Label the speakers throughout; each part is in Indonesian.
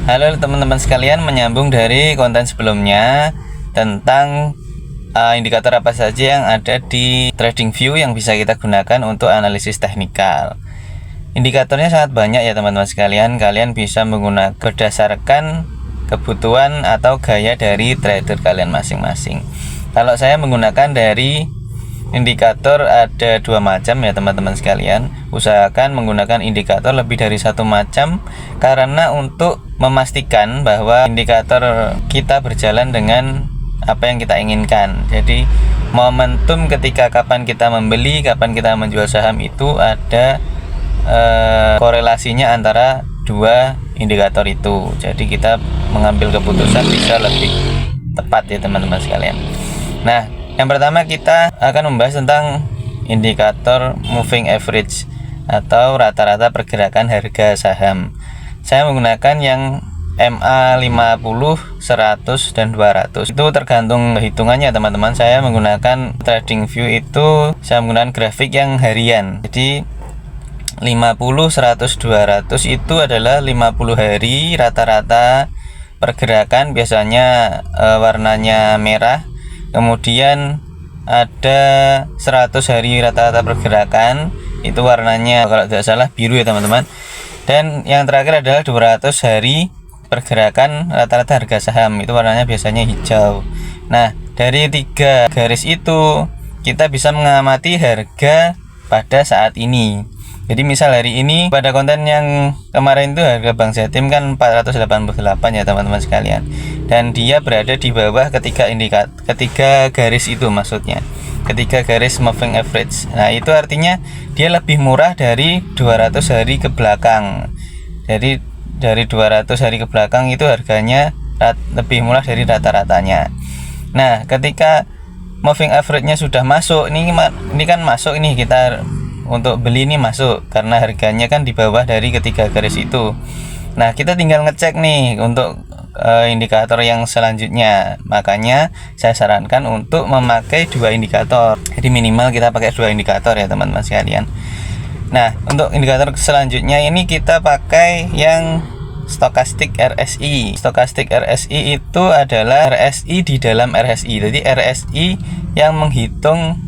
Speaker 1: Halo teman-teman sekalian, menyambung dari konten sebelumnya tentang indikator apa saja yang ada di TradingView yang bisa kita gunakan untuk analisis teknikal. Indikatornya sangat banyak ya teman-teman sekalian. Kalian bisa menggunakan berdasarkan kebutuhan atau gaya dari trader kalian masing-masing. Kalau saya menggunakan dari indikator ada dua macam ya teman-teman sekalian. Usahakan menggunakan indikator lebih dari satu macam karena untuk memastikan bahwa indikator kita berjalan dengan apa yang kita inginkan. Jadi momentum ketika kapan kita membeli, kapan kita menjual saham itu ada korelasinya antara dua indikator itu. Jadi kita mengambil keputusan bisa lebih tepat ya teman-teman sekalian. Nah, yang pertama kita akan membahas tentang indikator moving average atau rata-rata pergerakan harga saham. Saya menggunakan yang MA 50, 100 dan 200. Itu tergantung hitungannya teman-teman. Saya menggunakan TradingView itu saya menggunakan grafik yang harian. Jadi 50, 100, 200 itu adalah 50 hari rata-rata pergerakan, biasanya warnanya merah. Kemudian ada 100 hari rata-rata pergerakan, itu warnanya kalau tidak salah biru ya teman-teman. Dan yang terakhir adalah 200 hari pergerakan rata-rata harga saham, itu warnanya biasanya hijau. Nah, dari tiga garis itu kita bisa mengamati harga pada saat ini. Jadi misal hari ini pada konten yang kemarin itu harga Bank Jatim kan 488 ya teman-teman sekalian. Dan dia berada di bawah ketiga garis itu, maksudnya ketiga garis moving average. Nah, itu artinya dia lebih murah dari 200 hari ke belakang. Jadi dari 200 hari ke belakang itu harganya lebih murah dari rata-ratanya. Nah, ketika moving average-nya sudah masuk, ini kan masuk, ini kita untuk beli ini masuk karena harganya kan di bawah dari ketiga garis itu. Nah, kita tinggal ngecek nih untuk indikator yang selanjutnya. Makanya saya sarankan untuk memakai dua indikator. Jadi minimal kita pakai dua indikator ya teman-teman sekalian. Nah, untuk indikator selanjutnya ini kita pakai yang Stochastic RSI. Stochastic RSI itu adalah RSI di dalam RSI. Jadi RSI yang menghitung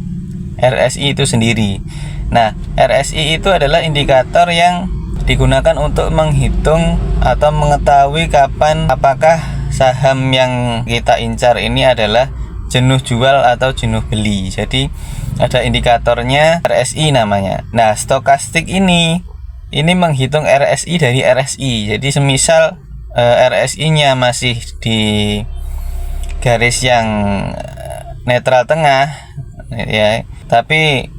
Speaker 1: RSI itu sendiri. Nah, RSI itu adalah indikator yang digunakan untuk menghitung atau mengetahui kapan apakah saham yang kita incar ini adalah jenuh jual atau jenuh beli. Jadi ada indikatornya RSI namanya. Nah, stokastik ini menghitung RSI dari RSI. Jadi semisal RSI-nya masih di garis yang netral tengah ya, tapi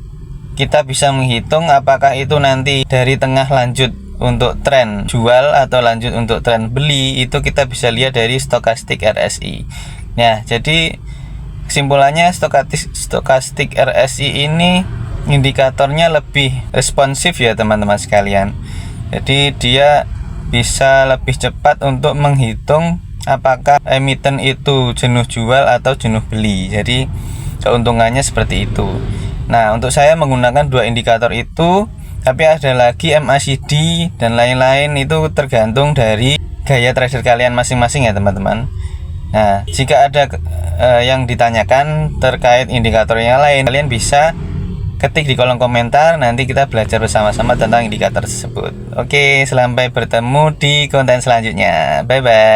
Speaker 1: kita bisa menghitung apakah itu nanti dari tengah lanjut untuk tren jual atau lanjut untuk tren beli, itu kita bisa lihat dari stokastik RSI. Nah, jadi kesimpulannya stokastik RSI ini indikatornya lebih responsif ya teman-teman sekalian. Jadi dia bisa lebih cepat untuk menghitung apakah emiten itu jenuh jual atau jenuh beli. Jadi keuntungannya seperti itu. Nah, untuk saya menggunakan dua indikator itu, tapi ada lagi MACD dan lain-lain, itu tergantung dari gaya trader kalian masing-masing ya teman-teman. Nah, jika ada yang ditanyakan terkait indikator yang lain, kalian bisa ketik di kolom komentar, nanti kita belajar bersama-sama tentang indikator tersebut. Oke, sampai bertemu di konten selanjutnya. Bye-bye.